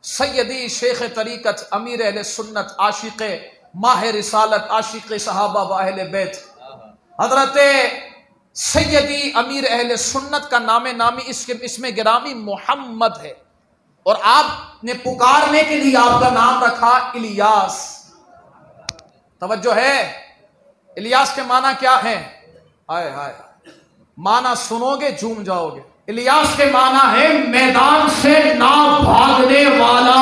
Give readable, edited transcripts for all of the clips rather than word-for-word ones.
سیدی شیخ طریقت امیر اہل سنت عاشق ماہ رسالت عاشق صحابہ و اہل بیت حضرت سیدی امیر اہل سنت کا نام نامی اس میں گرامی محمد ہے، اور آپ نے پکارنے کے لیے آپ کا نام رکھا الیاس۔ توجہ ہے، الیاس کے معنی کیا ہیں؟ ہائے ہائے، معنی سنو گے جھوم جاؤ گے۔ الیاس کے معنی ہے میدان سے نہ بھاگنے والا،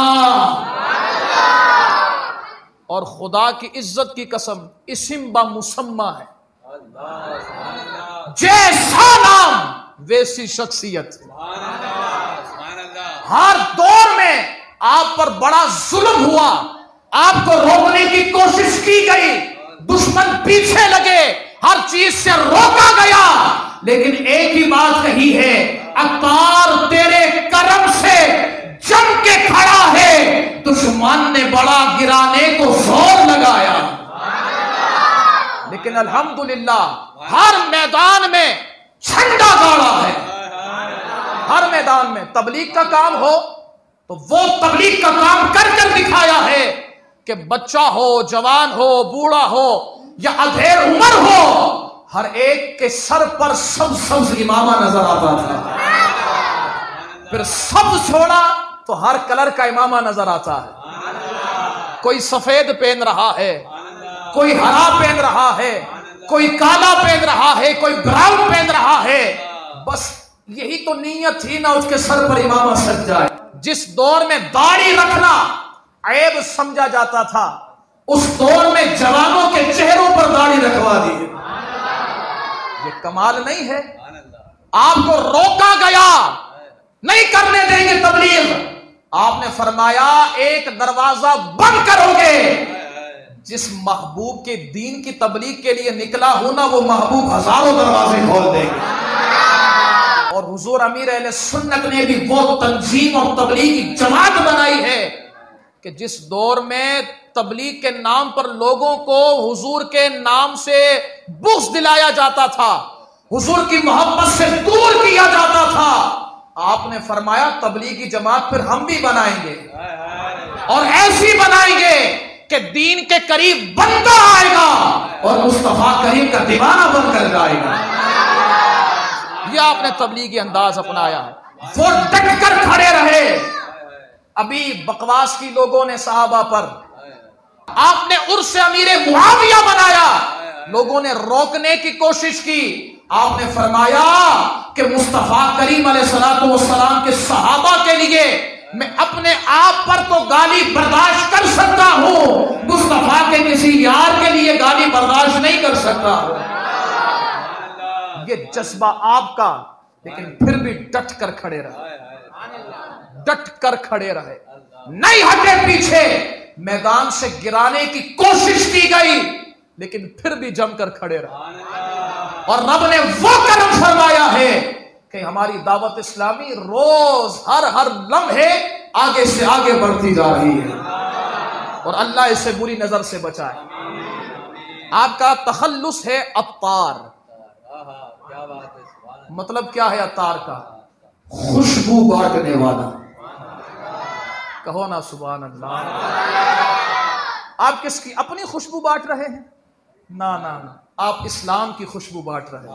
اور خدا کی عزت کی قسم اسم با مسمہ ہے، جیسا نام ویسی شخصیت۔ ہر دور میں آپ پر بڑا ظلم ہوا، آپ کو روکنے کی کوشش کی گئی، دشمن پیچھے لگے، ہر چیز سے روکا گیا، لیکن ایک ہی بات کہی ہے، عطار تیرے کرم سے جم کے کھڑا ہے، دشمن نے بڑا گرانے کو زور لگایا، لیکن الحمدللہ ہر میدان میں جھنڈا گاڑا ہے۔ ہر میدان میں تبلیغ کا کام ہو تو وہ تبلیغ کا کام کر کر دکھایا ہے کہ بچہ ہو، جوان ہو، بوڑھا ہو یا ادھیر عمر ہو، ہر ایک کے سر پر سبز امامہ نظر آتا تھا، پھر سب چھوڑا تو ہر کلر کا امامہ نظر آتا ہے، کوئی سفید پہن رہا ہے، کوئی ہرا پہن رہا ہے، کوئی کالا پہن رہا ہے، کوئی براؤن پہن رہا ہے، بس یہی تو نیت تھی نا اس کے سر پر امامہ سج جائے۔ جس دور میں داڑھی رکھنا عیب سمجھا جاتا تھا، اس دور میں جوانوں کے چہروں پر داڑھی رکھوا دی۔ یہ کمال نہیں ہے؟ آپ کو روکا گیا، نہیں کرنے دیں گے تبلیغ، آپ نے فرمایا ایک دروازہ بند کرو گے، جس محبوب کے دین کی تبلیغ کے لیے نکلا ہونا وہ محبوب ہزاروں دروازے کھول دے گے۔ اور حضور امیر اہل سنت نے بھی وہ تنظیم اور تبلیغی جماعت بنائی ہے کہ جس دور میں تبلیغ کے نام پر لوگوں کو حضور کے نام سے بغض دلایا جاتا تھا، حضور کی محبت سے دور کیا جاتا تھا، آپ نے فرمایا تبلیغی جماعت پھر ہم بھی بنائیں گے، اور ایسی بنائیں گے کہ دین کے قریب بندہ آئے گا اور مصطفیٰ کریم کا دیوانہ بن کر جائے گا۔ یہ آپ نے تبلیغی انداز اپنایا ہے، وہ ڈٹ کر کھڑے رہے۔ ابھی بکواس کی لوگوں نے صحابہ پر، آپ نے عرس امیر معاویہ بنایا، لوگوں نے روکنے کی کوشش کی، آپ نے فرمایا کہ مصطفیٰ کریم علیہ السلام کے صحابہ کے لیے میں اپنے آپ پر تو گالی برداشت کر سکتا ہوں، مصطفیٰ کے کسی یار کے لیے گالی برداشت نہیں کر سکتا۔ یہ جذبہ آپ کا، لیکن پھر بھی ڈٹ کر کھڑے رہے، ڈٹ کر کھڑے رہے، نہیں ہٹے پیچھے۔ میدان سے گرانے کی کوشش کی گئی، لیکن پھر بھی جم کر کھڑے رہے، اور رب نے وہ کرم فرمایا ہے کہ ہماری دعوت اسلامی روز ہر لمحے آگے سے آگے بڑھتی جا رہی ہے، اور اللہ اسے بری نظر سے بچائے۔ آپ کا تخلص ہے عطار۔ مطلب کیا ہے عطار کا؟ خوشبو بانٹنے والا۔ کہو نا سبحان اللہ۔ آپ کس کی اپنی خوشبو بانٹ رہے ہیں؟ نہ، آپ اسلام کی خوشبو بانٹ رہے ہیں۔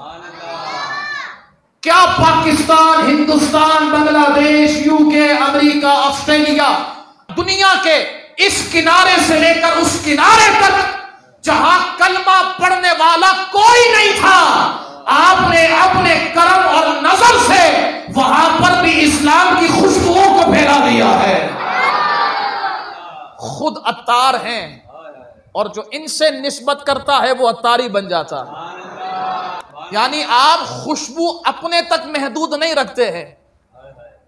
کیا پاکستان، ہندوستان، بنگلہ دیش، UK، امریکہ، آسٹریلیا، دنیا کے اس کنارے سے لے کر اس کنارے تک جہاں کلمہ پڑھنے والا کوئی نہیں تھا، آپ نے اپنے کرم اور نظر سے وہاں پر بھی اسلام کی خوشبوؤں کو پھیلا دیا ہے۔ خود عطار ہیں، اور جو ان سے نسبت کرتا ہے وہ عطاری بن جاتا ہے۔ یعنی آپ خوشبو اپنے تک محدود نہیں رکھتے ہیں،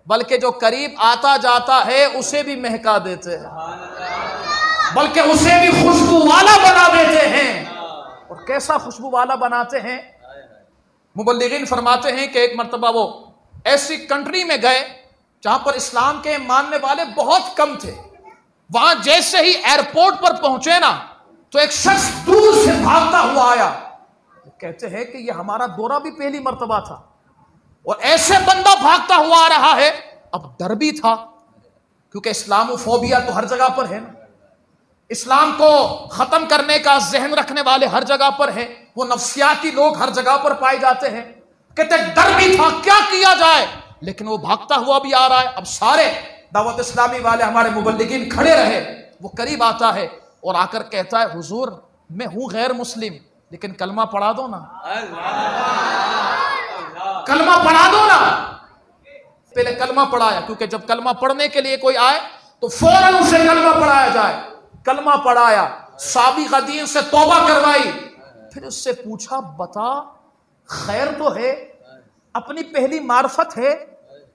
بلکہ جو قریب آتا جاتا ہے اسے بھی مہکا دیتے ہیں، بلکہ اسے بھی خوشبو والا بنا دیتے ہیں۔ اور کیسا خوشبو والا بناتے ہیں؟ مبلغین فرماتے ہیں کہ ایک مرتبہ وہ ایسی کنٹری میں گئے جہاں پر اسلام کے ماننے والے بہت کم تھے، وہاں جیسے ہی ایئرپورٹ پر پہنچے نا تو ایک شخص دور سے بھاگتا ہوا آیا، کہتے ہیں کہ یہ ہمارا دورہ بھی پہلی مرتبہ تھا، اور ایسے بندہ بھاگتا ہوا آ رہا ہے، اب ڈر بھی تھا، کیونکہ اسلاموفوبیا تو ہر جگہ پر ہے نا، اسلام کو ختم کرنے کا ذہن رکھنے والے ہر جگہ پر ہے، وہ نفسیاتی لوگ ہر جگہ پر پائے جاتے ہیں. کہتے ڈر بھی تھا کیا کیا جائے، لیکن وہ بھاگتا ہوا بھی آ رہا ہے. اب سارے دعوت اسلامی والے ہمارے مبلغین کھڑے رہے. وہ قریب آتا ہے اور آ کر کہتا ہے حضور میں ہوں غیر مسلم لیکن کلمہ پڑھا دو نا، کلمہ پڑھا دو نا. پہلے کلمہ پڑھایا، کیونکہ جب کلمہ پڑھنے کے لیے کوئی آئے تو فوراً اسے کلمہ پڑھایا جائے. کلمہ پڑھایا، سابق دین سے توبہ کروائی، پھر اس سے پوچھا بتا خیر تو ہے، اپنی پہلی معرفت ہے،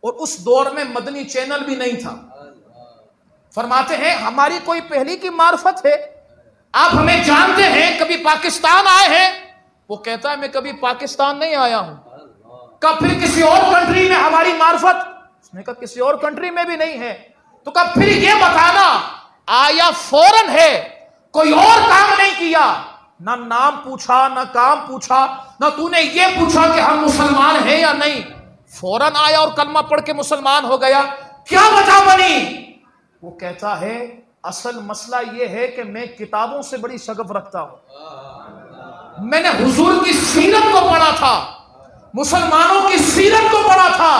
اور اس دور میں مدنی چینل بھی نہیں تھا. فرماتے ہیں ہماری کوئی پہلی کی معرفت ہے، آپ ہمیں جانتے ہیں، کبھی پاکستان آئے ہیں؟ وہ کہتا ہے میں کبھی پاکستان نہیں آیا ہوں. کہا پھر کسی اور کنٹری میں ہماری معرفت؟ اس نے کہا کسی اور کنٹری میں بھی نہیں ہے. تو کہا پھر یہ بتانا آیا فوراً ہے، کوئی اور کام نہیں کیا، نہ نام پوچھا نہ کام پوچھا، نہ تو نے یہ پوچھا کہ ہم مسلمان ہیں یا نہیں، فوراً آیا اور کلمہ پڑھ کے مسلمان ہو گیا. کیا وجہ بنی؟ وہ کہتا ہے اصل مسئلہ یہ ہے کہ میں کتابوں سے بڑی شغف رکھتا ہوں، میں نے حضور کی سیرت کو پڑھا تھا، مسلمانوں کی سیرت کو پڑھا تھا،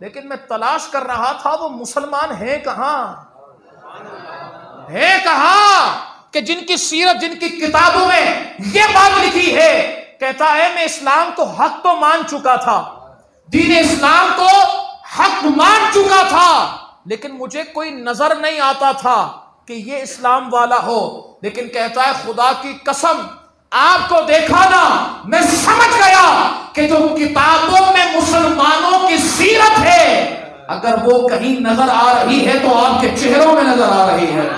لیکن میں تلاش کر رہا تھا وہ مسلمان ہیں کہاں، ہے کہاں کہ جن کی سیرت، جن کی کتابوں میں یہ بات لکھی ہے. کہتا ہے میں اسلام کو حق تو مان چکا تھا، دین اسلام کو حق مان چکا تھا، لیکن مجھے کوئی نظر نہیں آتا تھا کہ یہ اسلام والا ہو. لیکن کہتا ہے خدا کی قسم آپ کو دیکھا نا میں سمجھ گیا کہ جو کتابوں میں مسلمانوں کی سیرت ہے اگر وہ کہیں نظر آ رہی ہے تو آپ کے چہروں میں نظر آ رہی ہے.